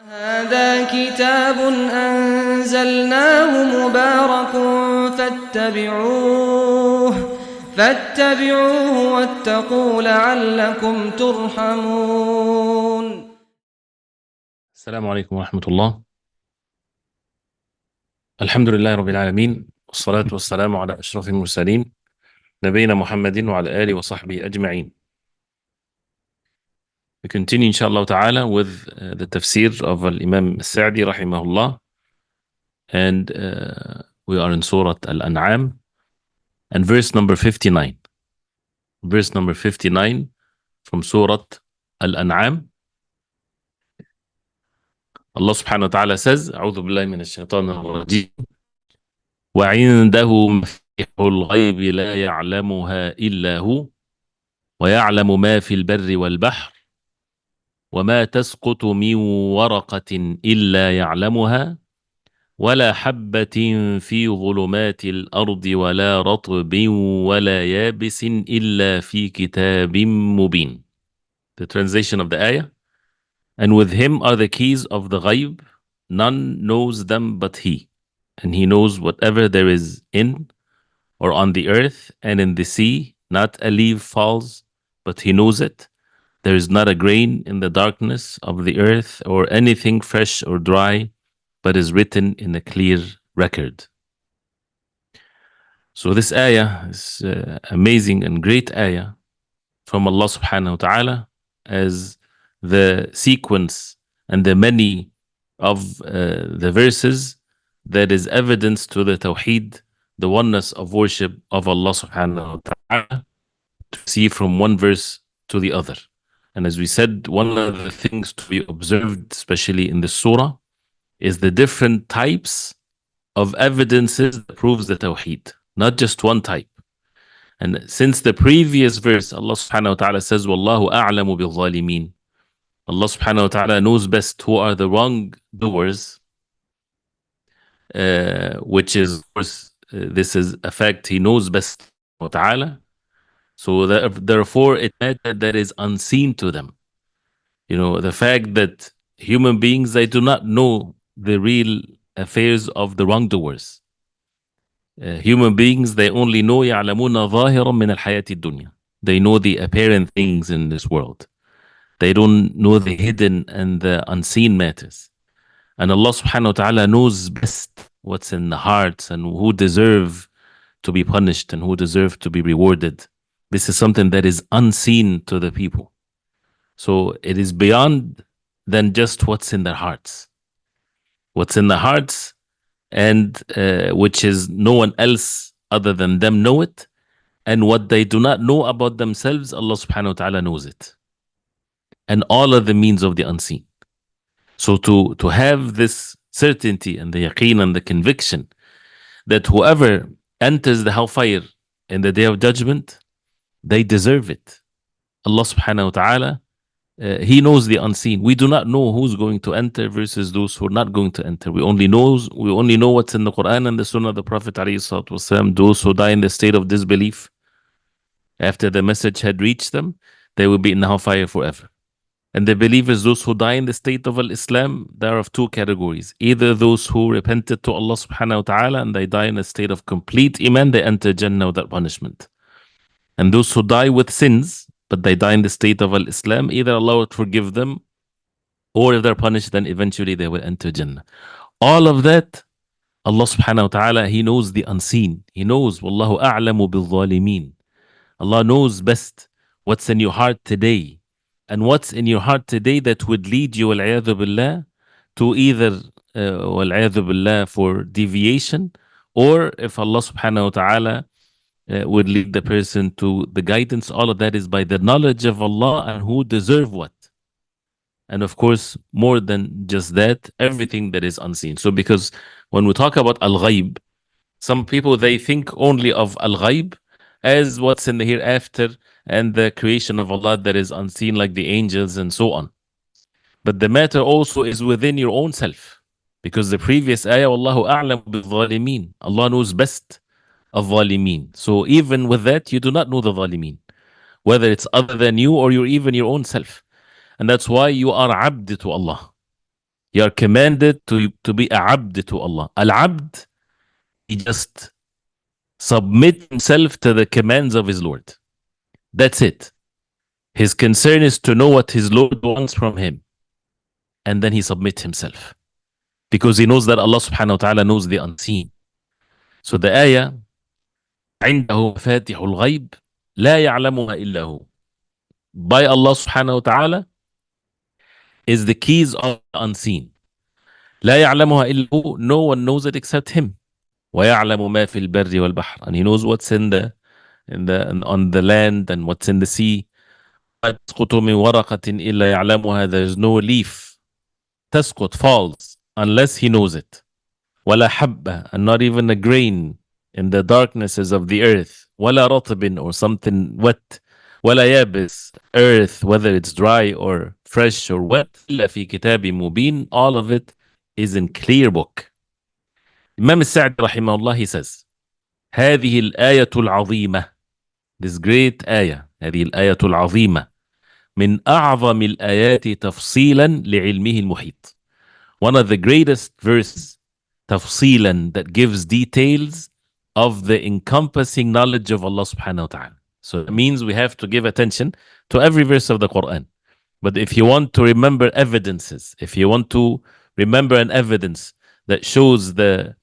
هذا كتاب أنزلناه مبارك فاتبعوه واتقوا لعلكم ترحمون. السلام عليكم ورحمة الله. الحمد لله رب العالمين، والصلاة والسلام على أشرف المرسلين نبينا محمد وعلى آله وصحبه أجمعين. We continue inshallah ta'ala with the tafsir of Imam Sa'di rahimahullah, and we are in Surah Al-An'am and verse number 59. Verse number 59 from Surah Al-An'am. Allah subhanahu wa ta'ala says, أعوذ بالله من الشيطان الرجيم وعنده مفاتيح الغيب لا يعلمها إلا هو ويعلم ما في البر والبحر وما تسقط من ورقة إلا يعلمها ولا حبة في ظلمات الأرض ولا رطب ولا يابس إلا في كتاب مبين. The translation of the ayah. And with him are the keys of the ghaib. None knows them but he. And he knows whatever there is in or on the earth and in the sea. Not a leaf falls, but he knows it. There is not a grain in the darkness of the earth or anything fresh or dry, but is written in a clear record. So this ayah is amazing and great ayah from Allah subhanahu wa ta'ala, as the sequence and the many of the verses that is evidence to the tawheed, the oneness of worship of Allah subhanahu wa ta'ala, to see from one verse to the other. And as we said, one of the things to be observed, especially in the surah, is the different types of evidences that proves the tawheed, not just one type. And since the previous verse, Allah subhanahu wa ta'ala says, Wallahu a'lamu bil zalimeen. Allah subhanahu wa ta'ala knows best who are the wrongdoers, which is, of course, this is a fact. He knows best wa ta'ala. So therefore, it matters that is unseen to them. You know, the fact that human beings, they do not know the real affairs of the wrongdoers. Human beings, they only know يعلمون ظاهرا من الحياة الدنيا. They know the apparent things in this world. They don't know the hidden and the unseen matters. And Allah subhanahu wa ta'ala knows best what's in the hearts and who deserve to be punished and who deserve to be rewarded. This is something that is unseen to the people. So it is beyond than just what's in their hearts. What's in the hearts, and which is no one else other than them know it, and what they do not know about themselves, Allah subhanahu wa ta'ala knows it. And all are the means of the unseen. So to have this certainty and the yaqeen and the conviction that whoever enters the hellfire in the day of judgment, they deserve it. Allah subhanahu wa ta'ala, He knows the unseen. We do not know who's going to enter versus those who are not going to enter. We only know what's in the Quran and the Sunnah of the Prophet ﷺ. Those who die in the state of disbelief, after the message had reached them, they will be in the hellfire forever. And the believers, those who die in the state of Islam, they are of two categories. Either those who repented to Allah subhanahu wa ta'ala and they die in a state of complete iman, they enter Jannah without punishment. And those who die with sins, but they die in the state of Islam, either Allah would forgive them, or if they're punished, then eventually they will enter Jannah. All of that, Allah subhanahu wa ta'ala, He knows the unseen. He knows, Wallahu a'lamu bil zalimeen. Allah knows best what's in your heart today. And what's in your heart today that would lead you, wal-'iyadhu billah, to either, wal-'iyadhu billah, for deviation, or if Allah subhanahu wa ta'ala would lead the person to the guidance. All of that is by the knowledge of Allah and who deserve what. And of course, more than just that, everything that is unseen. So because when we talk about al-ghaib, some people, they think only of al-ghaib as what's in the hereafter and the creation of Allah that is unseen, like the angels and so on. But the matter also is within your own self. Because the previous ayah, Wallahu a'lam bil zalimeen. Allah knows best of zalimeen. So even with that, you do not know the zalimeen, whether it's other than you or you're even your own self. And that's why you are abd to Allah. You are commanded to be a abd to Allah. Al-abd, he just submit himself to the commands of his Lord. That's it. His concern is to know what his Lord wants from him. And then he submits himself. Because he knows that Allah subhanahu wa ta'ala knows the unseen. So the ayah, عنده مفاتح الغيب لا يعلمها إلا هو. By Allah subhanahu wa ta'ala is the keys of the unseen. لا يعلمها إلا هو. No one knows it except him. ويعلم ما في البر والبحر. And he knows what's on the land and what's in the sea. تسقط من ورقة إلا يعلمها. There is no leaf تسقط, falls, unless he knows it. ولا حبة, and not even a grain in the darknesses of the earth. ولا رطب, or something wet. ولا يابس, earth, whether it's dry or fresh or wet. إلا في كتاب مبين. All of it is in clear book. Imam al-Sa'di rahimahullah, he says, هذه الآية العظيمة, this great آية, هذه الآية العظيمة, من أعظم الآيات تفصيلا لعلمه المحيط. One of the greatest verses, تفصيلا, that gives details of the encompassing knowledge of Allah subhanahu wa ta'ala. So it means we have to give attention to every verse of the Quran. But if you want to remember evidences, if you want to remember an evidence that shows the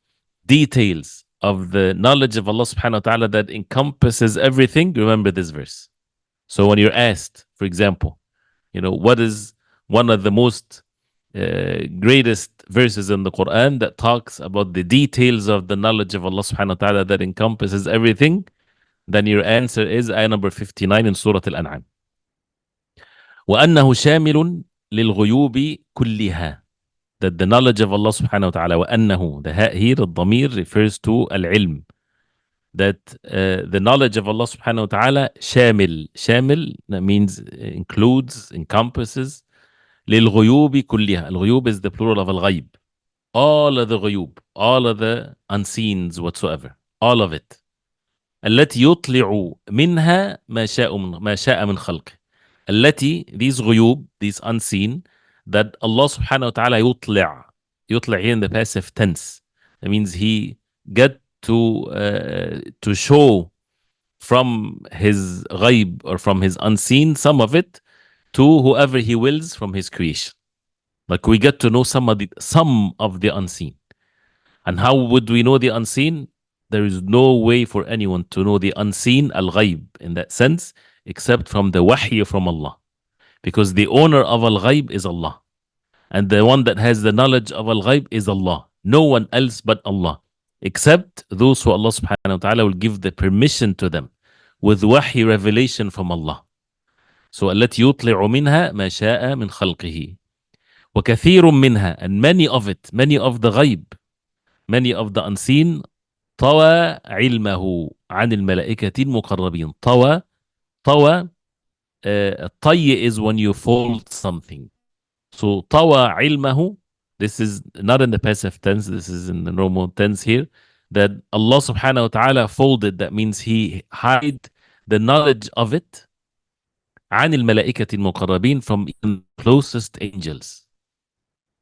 details of the knowledge of Allah subhanahu wa ta'ala that encompasses everything, remember this verse. So when you're asked, for example, what is one of the most greatest verses in the Quran that talks about the details of the knowledge of Allah subhanahu wa ta'ala that encompasses everything, then your answer is ayah number 59 in Surah Al-An'am. وَأَنَّهُ شَامِلٌ لِلْغُيُوبِ كُلِّهَا. That the knowledge of Allah subhanahu wa ta'ala, وَأَنَّهُ, the ha here, الضمير, refers to al-ilm. That the knowledge of Allah subhanahu wa ta'ala, شامل. شامل, that means includes, encompasses. للغيوب كلها. الغيوب is the plural of al-ghayb. All of the غيوب, all of the unseens whatsoever, all of it. التي يطلع منها ما شاء من خلقه. التي, these غيوب, these unseen, that Allah subhanahu wa ta'ala يطلع here in the passive tense. That means he get to show from his غيب, or from his unseen, some of it to whoever he wills from his creation. Like we get to know some of the unseen. And how would we know the unseen? There is no way for anyone to know the unseen, al-ghayb, in that sense, except from the wahy from Allah. Because the owner of al-ghayb is Allah. And the one that has the knowledge of al-ghayb is Allah. No one else but Allah. Except those who Allah subhanahu wa ta'ala will give the permission to them with wahy, revelation from Allah. So التي يطلع منها ما شاء من خلقه. وكثير منها, and many of it, many of the غيب, many of the unseen, طوى علمه عن الملائكة المقربين. طوى, طي is when you fold something. So طوى علمه, this is not in the passive tense, this is in the normal tense here, that Allah subhanahu wa ta'ala folded, that means he hid the knowledge of it, عن الملائكة المقربين, from the closest angels.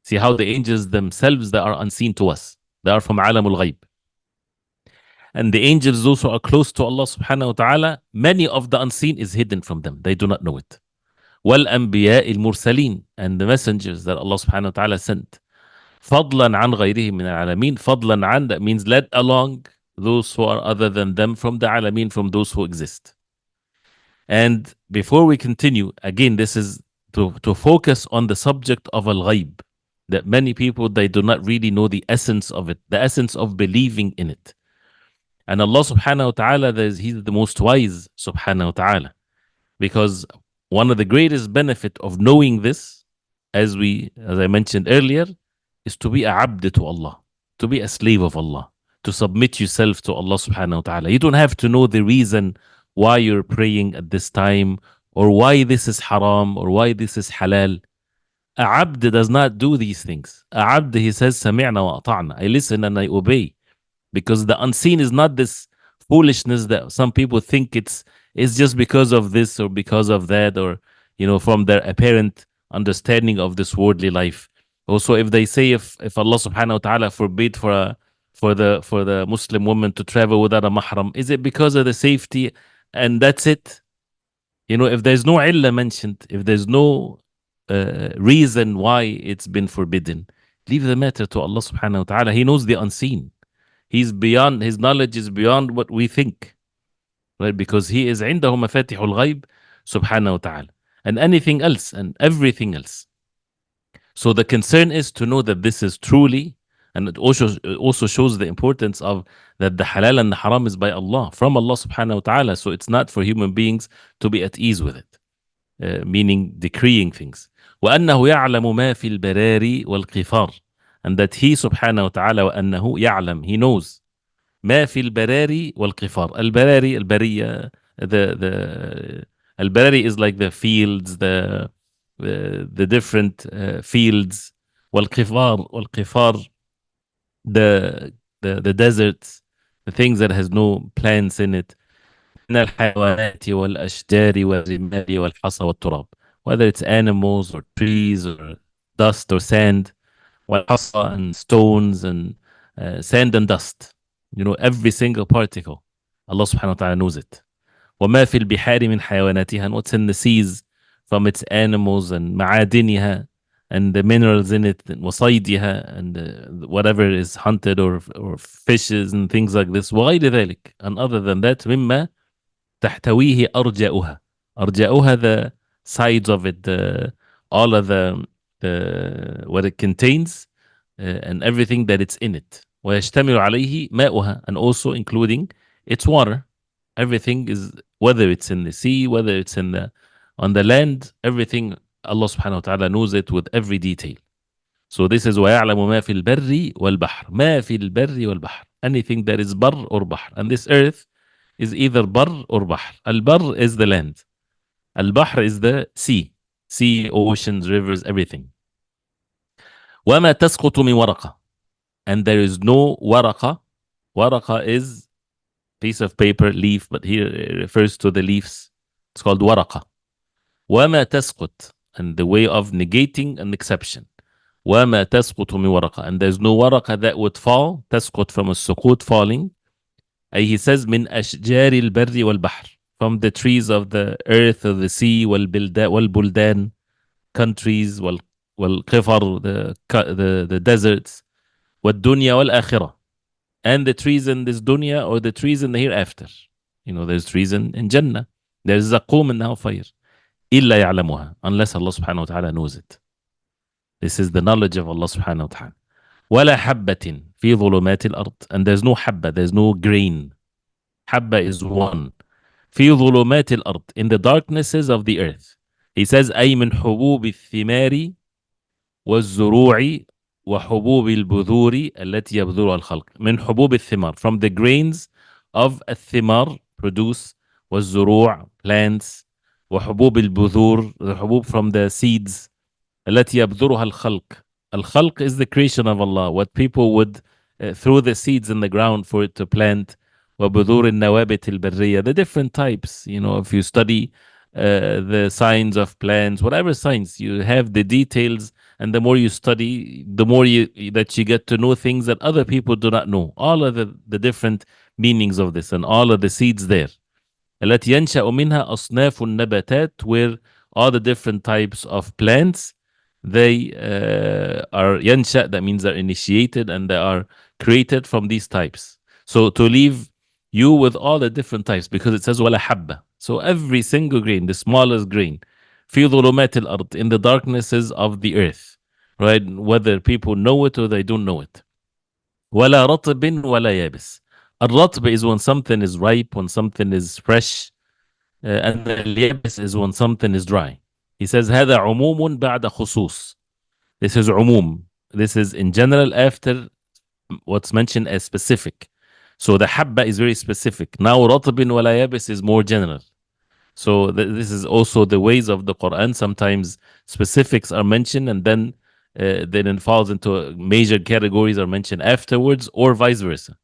See how the angels themselves, that are unseen to us, they are from عالم الغيب. And the angels, those who are close to Allah subhanahu wa ta'ala, many of the unseen is hidden from them. They do not know it. وَالْأَنْبِيَاءِ الْمُرْسَلِينَ, and the messengers that Allah subhanahu wa ta'ala sent. فَضْلًا عَنْ غَيْرِهِمْ مِنَ الْعَالَمِينَ. فَضْلًا عَنْ, that means let along those who are other than them from the alamin, from those who exist. And before we continue, again, this is to focus on the subject of al-ghayb, that many people, they do not really know the essence of it, the essence of believing in it. And Allah subhanahu wa ta'ala, He's the most wise subhanahu wa ta'ala. Because one of the greatest benefit of knowing this, as I mentioned earlier, is to be a abd to Allah, to be a slave of Allah, to submit yourself to Allah subhanahu wa ta'ala. You don't have to know the reason why you're praying at this time, or why this is haram, or why this is halal. A abd does not do these things. A abd, he says, سمعنا وأطعنا. I listen and I obey. Because the unseen is not this foolishness that some people think it's just because of this or because of that, or from their apparent understanding of this worldly life. Also, if they say if Allah subhanahu wa ta'ala forbid for the Muslim woman to travel without a mahram, is it because of the safety and that's it? You know, if there's no illah mentioned, if there's no reason why it's been forbidden, leave the matter to Allah subhanahu wa ta'ala. He knows the unseen. He's beyond, his knowledge is beyond what we think, right? Because he is عنده مفاتيح الغيب subhanahu wa ta'ala. And anything else and everything else. So the concern is to know that this is truly, and it also shows the importance of that the halal and the haram is by Allah, from Allah subhanahu wa ta'ala. So it's not for human beings to be at ease with it, meaning decreeing things. وأنه يعلم ما في البراري والقفار. And that he subhanahu wa ta'ala وأنه يعلم, he knows ما في البراري والقفار. البراري, البرية, the البراري is like the fields, the different fields. والقفار, the deserts, the things that has no plants in it. من الحيوانات والأشجار والرمال والحصى والتراب. Whether it's animals or trees or dust or sand, والحصى and stones and sand and dust. You know, every single particle. Allah subhanahu wa ta'ala knows it. وما في البحار من حيواناتها, and what's in the seas from its animals and معادنها and the minerals in it, and وصيدها and whatever is hunted or fishes and things like this. وغير ذلك, and other than that, مما تحتويه أرجاؤها. أرجاؤها, the sides of it, all of the what it contains, and everything that it's in it. ويشتمل عليه ماؤها, and also including its water. Everything is, whether it's in the sea, whether it's on the land, everything Allah subhanahu wa ta'ala knows it with every detail. So this is وَيَعْلَمُ مَا فِي الْبَرِّ وَالْبَحْرِ. مَا فِي الْبَرِّ وَالْبَحْرِ. Anything that is bar or bahr. And this earth is either bar or bahr. Al-bar is the land. Al-bahr is the sea. Sea, oceans, rivers, everything. وَمَا تَسْقُطُ مِنْ وَرَقَةٍ. And there is no waraqa. Waraqa is piece of paper, leaf, but here it refers to the leaves. It's called waraqa. وَمَا تَسْقُطْ, and the way of negating an exception. وَمَا تَسْقُطُ مِنْ وَرَقَةٍ. And there's no waraqa that would fall. تسقط from a sukut, falling. He says من أشجار البر والبحر, from the trees of the earth, of the sea, والبلدان, countries, والقفر, the deserts, والدنيا والآخرة, and the trees in this dunya or the trees in the hereafter. You know, there's trees in Jannah, there's zaqum in hellfire. إلا يعلمها, unless Allah subhanahu wa ta'ala knows it. This is the knowledge of Allah subhanahu wa ta'ala. ولا حبة في ظلمات الأرض. And there's no habba, there's no grain. Habba is one. في ظلمات الأرض, in the darknesses of the earth. He says أي من حبوب الثمار والزروع وحبوب البذور التي يبذرها الخلق. من حبوب الثمار, from the grains of الثمار, produce, والزروع, plants, وحبوب البذور, the حبوب from the seeds, التي يبذرها الخلق. Al-Khalq is the creation of Allah, what people would throw the seeds in the ground for it to plant. وبذور النوابت البرية, the different types. You know, if you study the signs of plants, whatever signs, you have the details, and the more you study, the more that you get to know things that other people do not know. All of the different meanings of this and all of the seeds there. التي ينشأ منها أصناف النباتات, where all the different types of plants, they are ينشأ, that means they're initiated and they are created from these types. So to leave you with all the different types, because it says ولا حبة. So every single grain, the smallest grain, في ظلمات الأرض, in the darknesses of the earth, right? Whether people know it or they don't know it. ولا رطب ولا يابس. الرطب is when something is ripe, when something is fresh, and اليابس is when something is dry. He says هذا عموم بعد خصوص. This is عموم. This is in general after what's mentioned as specific. So the habba is very specific. Now رطب ولا يابس is more general. So this is also the ways of the Quran. Sometimes specifics are mentioned and then it falls into major categories are mentioned afterwards, or vice versa.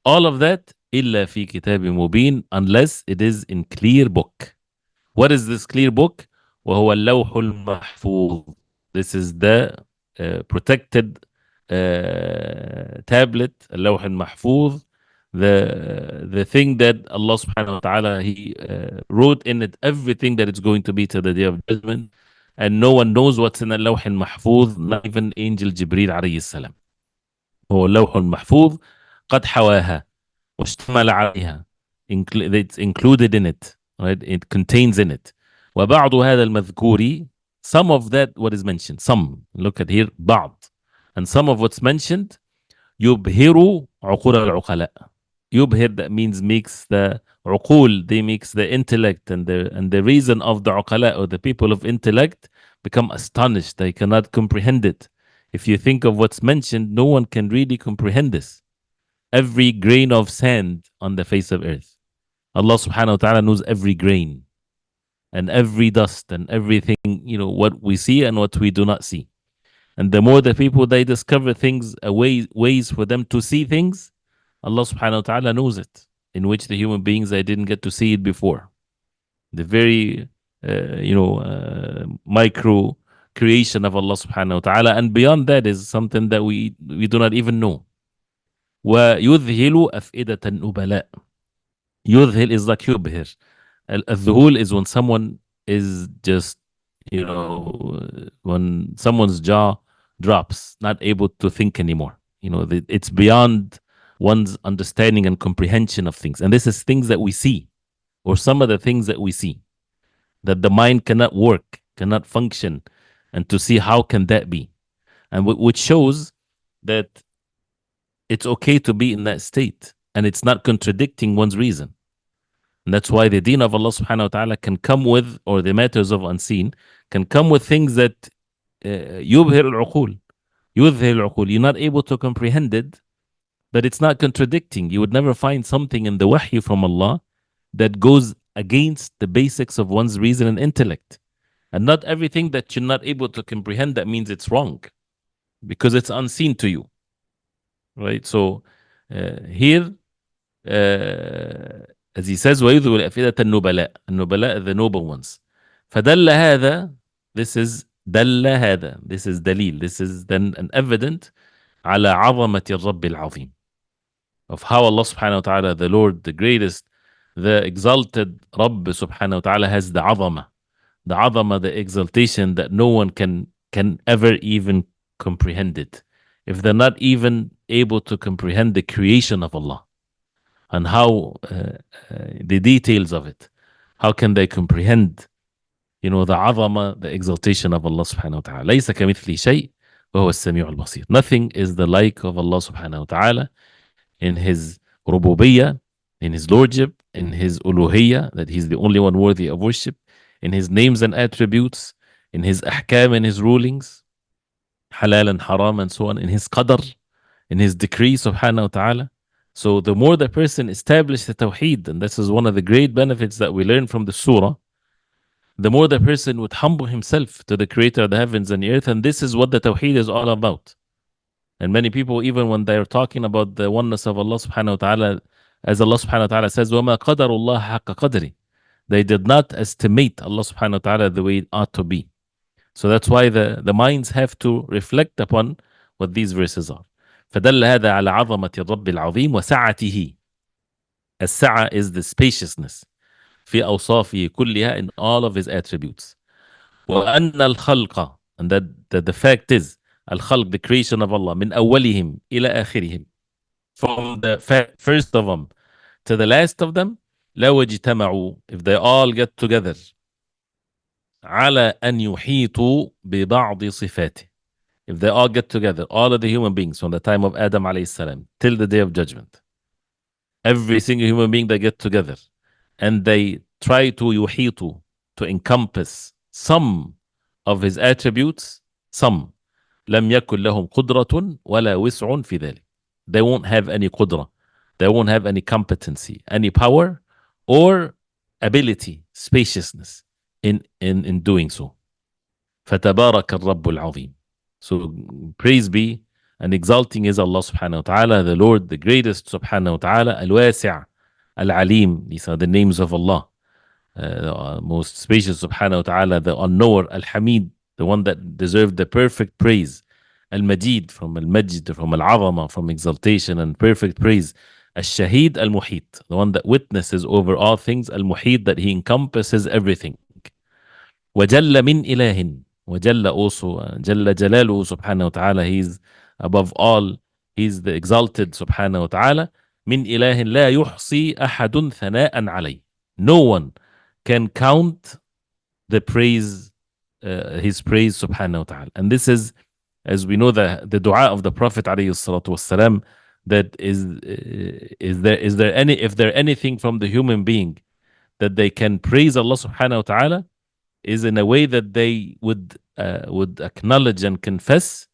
All of that إلا في كتاب مبين, unless it is in clear book. What is this clear book? وهو اللوح المحفوظ. This is the protected tablet, اللوح المحفوظ, the thing that Allah subhanahu wa ta'ala, He wrote in it everything that is going to be to the day of judgment, and no one knows what's in اللوح المحفوظ, not even angel Jibreel عليه السلام. هو اللوح المحفوظ قد حواها واشتمل عليها, it's included in it, right? It contains in it. وبعض هذا المذكور, some of that what is mentioned, some, look at here, بعض, and some of what's mentioned, يبهر عقول العقلاء. يبهر, that means makes the عقول, they makes the intellect and the reason of the عقلاء, or the people of intellect, become astonished. They cannot comprehend it. If you think of what's mentioned, no one can really comprehend this. Every grain of sand on the face of earth, Allah subhanahu wa ta'ala knows every grain and every dust and everything, what we see and what we do not see. And the more the people, they discover things, ways for them to see things, Allah subhanahu wa ta'ala knows it, in which the human beings, they didn't get to see it before. The very, micro creation of Allah subhanahu wa ta'ala. And beyond that is something that we do not even know. وَيُذْهِلُ أَفْئِدَةَ النُّبَلَاء. يُذْهِل is like يُبْهِر. الذهول is when someone is just, when someone's jaw drops, not able to think anymore. It's beyond one's understanding and comprehension of things. And this is things that we see, or some of the things that we see, that the mind cannot work, cannot function, and to see how can that be. And which shows that it's okay to be in that state, and it's not contradicting one's reason. And that's why the deen of Allah subhanahu wa ta'ala can come with, or the matters of unseen, can come with things that يبهر العقول, يذهل العقول. You're not able to comprehend it, but it's not contradicting. You would never find something in the wahy from Allah that goes against the basics of one's reason and intellect. And not everything that you're not able to comprehend, that means it's wrong, because it's unseen to you. Right? So here, as he says, وَيُذْهِلُ أَفْئِدَةَ النُّبَلَاء. النُّبَلَاء, the noble ones. فَدَلَّ هَذا, this is دَلَّ هذا, this is dalil, this is then an evident على عظمة الرب العظيم, of how Allah subhanahu wa ta'ala, the Lord, the greatest, the exalted Rabb subhanahu wa ta'ala, has the عظمة, the exaltation that no one can ever even comprehend it. If they're not even able to comprehend the creation of Allah and how the details of it, how can they comprehend, the عظمة, the exaltation of Allah subhanahu wa ta'ala? ليس كمثله شيء وهو السميع البصير. Nothing is the like of Allah subhanahu wa ta'ala in His rububiyyah, in His lordship, in His uluhiyyah, that He's the only one worthy of worship, in His names and attributes, in His ahkam and His rulings, halal and haram and so on, in His qadr, in His decree subhanahu wa ta'ala. So the more the person establishes the tawheed, and this is one of the great benefits that we learn from the surah, the more the person would humble himself to the creator of the heavens and the earth. And this is what the tawheed is all about. And many people, even when they're talking about the oneness of Allah subhanahu wa ta'ala, as Allah subhanahu wa ta'ala says, وَمَا قَدَرُ اللَّهَ حَقَّ قَدْرِ, they did not estimate Allah subhanahu wa ta'ala the way it ought to be. So that's why the minds have to reflect upon what these verses are. فدل هذا على عظمة الرب العظيم وسعته. السعة is the spaciousness. في أوصافه كلها, in all of His attributes. وأن الخلق, and that the fact is, الخلق, the creation of Allah, من أولهم إلى آخرهم, from the first of them to the last of them, لو اجتمعوا, if they all get together, على أن يحيطوا ببعض صفاته, if they all get together, all of the human beings from the time of Adam alayhi salam till the day of judgment, every single human being, they get together and they try to يحيطوا, to encompass some of His attributes, some, لم يكن لهم قدرة ولا وسع في ذلك. They won't have any قدرة, they won't have any competency, any power or ability, spaciousness in doing so. فتبارك الرب العظيم. So praise be and exalting is Allah subhanahu wa ta'ala, the Lord, the greatest subhanahu wa ta'ala, al-wasi', al-alim. These are the names of Allah. The most spacious subhanahu wa ta'ala, the all-knower, al-hamid, the one that deserved the perfect praise, Al-Majid, from Al-Majd, from Al-Azama, from exaltation and perfect praise. Al-Shahid Al-Muhit, the one that witnesses over all things. Al-Muhit, that he encompasses everything. وَجَلَّ مِنْ إِلَهٍ. وَجَلَّ also, جَلَّ جَلَالُهُ subhanahu wa ta'ala, he's above all, he's the exalted subhanahu wa ta'ala. مِنْ إِلَهٍ لَا يُحْصِي أَحَدٌ ثَنَاءً عَلَيْهِ. No one can count the praise, his praise subhanahu wa ta'ala. And this is, as we know, the dua of the Prophet alayhi salatu wasalam, that is there any, if there anything from the human being that they can praise Allah subhanahu wa ta'ala, is in a way that they would acknowledge and confess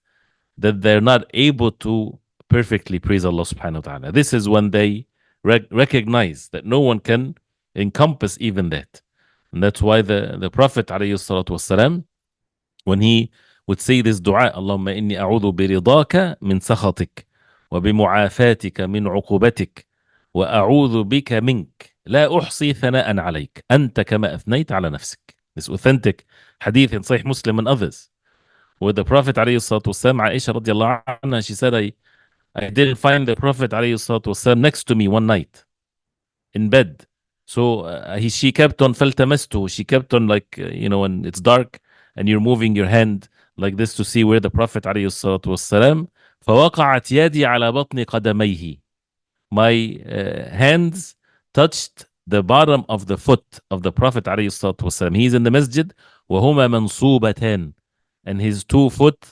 that they're not able to perfectly praise Allah subhanahu wa ta'ala. This is when they recognize that no one can encompass even that. And that's why the Prophet alayhi salatu wasalam, when he would say this dua, Allahumma inni a'udhu biridaka min sakhatik wa bimu'afatika min uqubatik wa a'udhu bika mink la uhsi thana'an alayk anta kama athnayt ala nafsik. This authentic hadith in Sahih Muslim and others. With the Prophet alayhi salatu wasalam, Aisha radiallahu anha, she said, I didn't find the Prophet alayhi salatu wasalam next to me one night in bed. So she kept on faltamastu. She kept on, like, when it's dark and you're moving your hand like this to see where the Prophet alayhi salatu wasalam, فوقعت يدي على بطن قدميه. My hands touched the bottom of the foot of the Prophet alayhi salatu wasalam. He's in the masjid, وهما منصوبتان, and his 2 foot,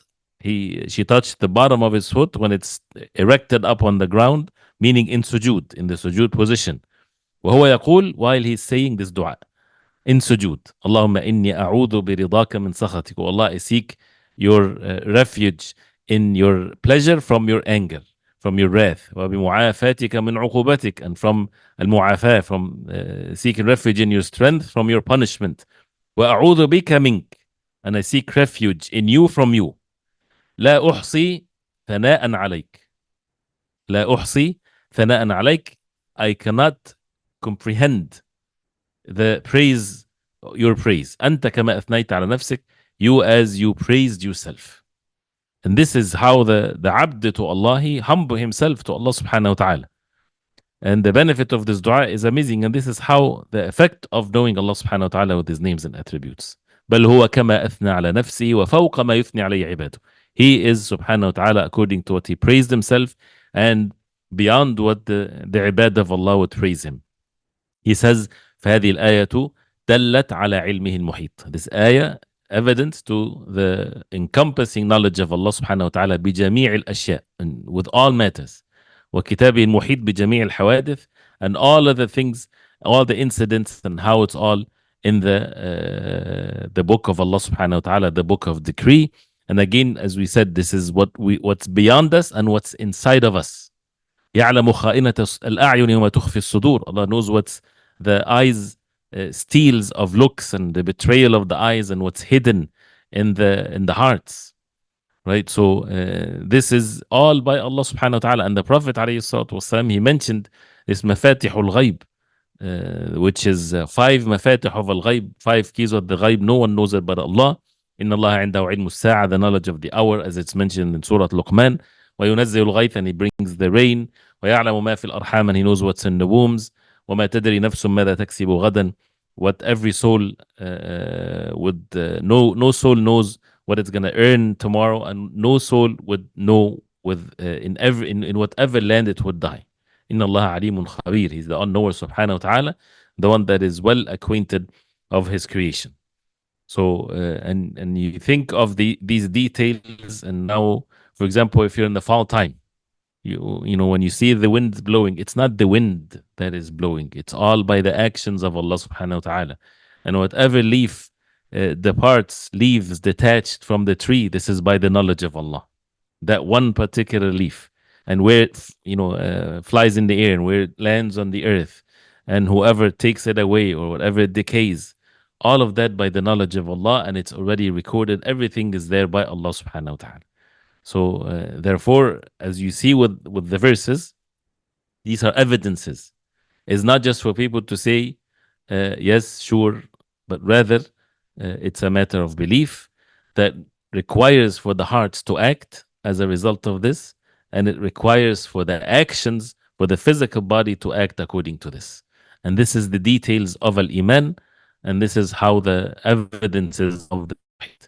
she touched the bottom of his foot when it's erected up on the ground, meaning in sujood, in the sujood position. وهو يقول, while he's saying this dua in sujood, Allahumma inni a'udhu biridaka min sakhatik. Oh Allah, I seek your refuge in your pleasure from your anger, from your wrath. وبمعافاتك من عقوبتك, and from al-mu'afah, from seeking refuge in your strength from your punishment. وأعوذ بك منك, and I seek refuge in you from you. لا أحصي ثناء عليك. لا أحصي ثناء عليك. I cannot comprehend the praise, your praise. أنت كما أثنيت على نفسك, you as you praised yourself. And this is how the abd to Allah, he humble himself to Allah subhanahu wa ta'ala. And the benefit of this dua is amazing. And this is how the effect of knowing Allah subhanahu wa ta'ala with his names and attributes. بل هو كما أثنى على نفسه وفوق ما يثني عليه عباده. He is subhanahu wa ta'ala according to what he praised himself and beyond what the ibad of Allah would praise him. He says, فهذه الآية دلت على علمه المحيط. This ayah evidence to the encompassing knowledge of Allah subhanahu wa ta'ala بجميع الأشياء, and with all matters. وكتابه المحيط بجميع الحوادث, and all of the things, all the incidents, and how it's all in the book of Allah subhanahu wa ta'ala, the book of decree. And again, as we said, this is what's beyond us and what's inside of us. يعلم خائنة الأعين وما تخفي الصدور. Allah knows what's the eyes steals of looks, and the betrayal of the eyes, and what's hidden in the hearts. Right? So this is all by Allah subhanahu wa ta'ala. And the Prophet alayhi salatu wasalam, he mentioned this mafatihul ghaib, which is 5 mafatih of al-ghaib, 5 keys of the ghaib. No one knows it but Allah. إن الله عنده علم الساعة, the knowledge of the hour, as it's mentioned in Surah Luqman. وينزل الغيث, and he brings the rain. ويعلم ما في الأرحام, and he knows what's in the wombs. وما تدري نفس ماذا تكسب غدا. What every soul would no soul knows what it's going to earn tomorrow, and no soul would know in whatever land it would die. إن الله عليم خبير. He's the all-knower subhanahu wa ta'ala, the one that is well acquainted of his creation. So and you think of these details, and now, for example, if you're in the fall time, you know when you see the wind blowing, it's not the wind that is blowing, it's all by the actions of Allah subhanahu wa ta'ala. And whatever leaf departs, leaves detached from the tree, this is by the knowledge of Allah. That one particular leaf, and where it flies in the air, and where it lands on the earth, and whoever takes it away, or whatever it decays, all of that by the knowledge of Allah, and it's already recorded. Everything is there by Allah subhanahu wa ta'ala. So therefore, as you see with the verses, these are evidences. It's not just for people to say, yes, sure, but rather it's a matter of belief that requires for the hearts to act as a result of this, and it requires for the actions, for the physical body to act according to this. And this is the details of Al-Iman, and this is how the evidences of the Tawheed.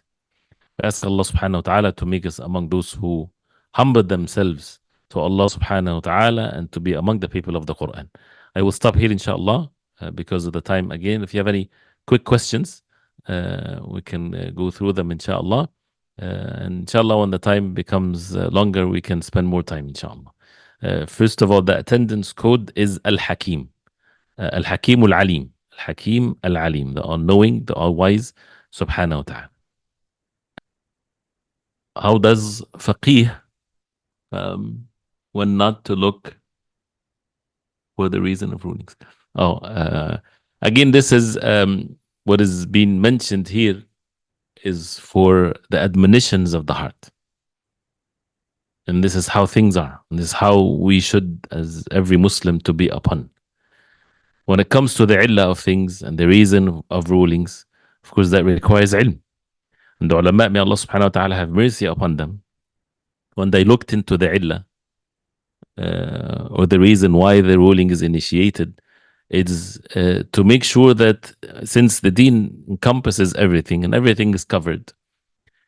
I ask Allah subhanahu wa ta'ala to make us among those who humble themselves to Allah subhanahu wa ta'ala and to be among the people of the Quran. I will stop here inshallah because of the time again. If you have any quick questions, we can go through them inshallah. And inshallah, when the time becomes longer, we can spend more time inshallah. First of all, the attendance code is Al-Hakim. Al-Hakim Al-Alim. Al-Hakim Al-Alim, the all-knowing, the all-wise, subhanahu wa ta'ala. How does faqih when not to look for the reason of rulings? Again, this is what is being mentioned here is for the admonitions of the heart. And this is how things are. And this is how we should, as every Muslim, to be upon. When it comes to the illah of things and the reason of rulings, of course, that requires ilm. And the ulama, may Allah subhanahu wa ta'ala have mercy upon them, when they looked into the illah, or the reason why the ruling is initiated, it's to make sure that since the deen encompasses everything and everything is covered,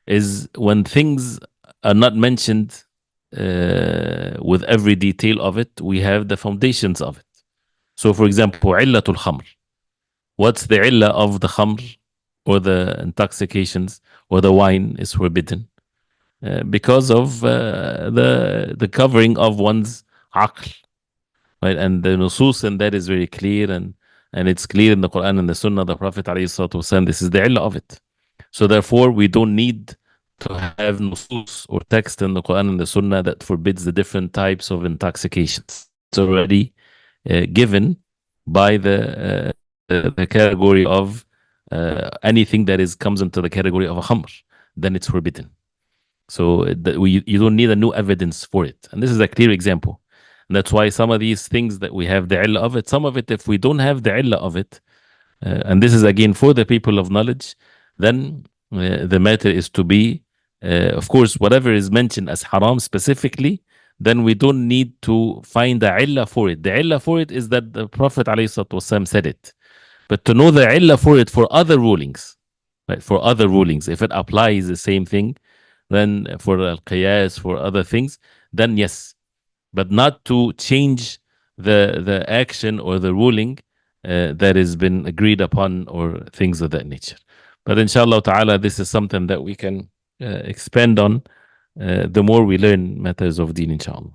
is when things are not mentioned with every detail of it, we have the foundations of it. So for example, illatul khamr. What's the illah of the khamr or the intoxications or the wine is forbidden? Because of the covering of one's aql, right? And the nusus, and that is very clear, and it's clear in the Quran and the Sunnah, the Prophet ﷺ, this is the illah of it. So therefore, we don't need to have nusus or text in the Quran and the Sunnah that forbids the different types of intoxications. It's already given by the category of anything that comes into the category of a khamr, then it's forbidden. So you don't need a new evidence for it. And this is a clear example. And that's why some of these things that we have the illah of it, some of it, if we don't have the illah of it, and this is again for the people of knowledge, then the matter is to be, of course, whatever is mentioned as haram specifically, then we don't need to find the illah for it. The illah for it is that the Prophet ﷺ said it. But to know the illah for it for other rulings, right, for other rulings, if it applies the same thing, then for al-qiyas, for other things, then yes. But not to change the action or the ruling that has been agreed upon or things of that nature. But inshallah ta'ala, this is something that we can expand on the more we learn matters of deen, inshallah.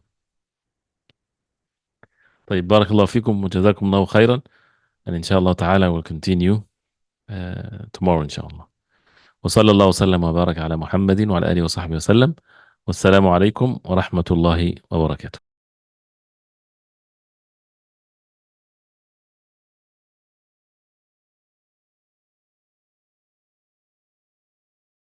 طيب, barakallahu fikum wa jazakum Allahu khairan. And inshallah ta'ala we'll continue tomorrow, inshallah. وصلى الله وسلم وبارك على محمد وعلى آله وصحبه وسلم والسلام عليكم ورحمة الله وبركاته.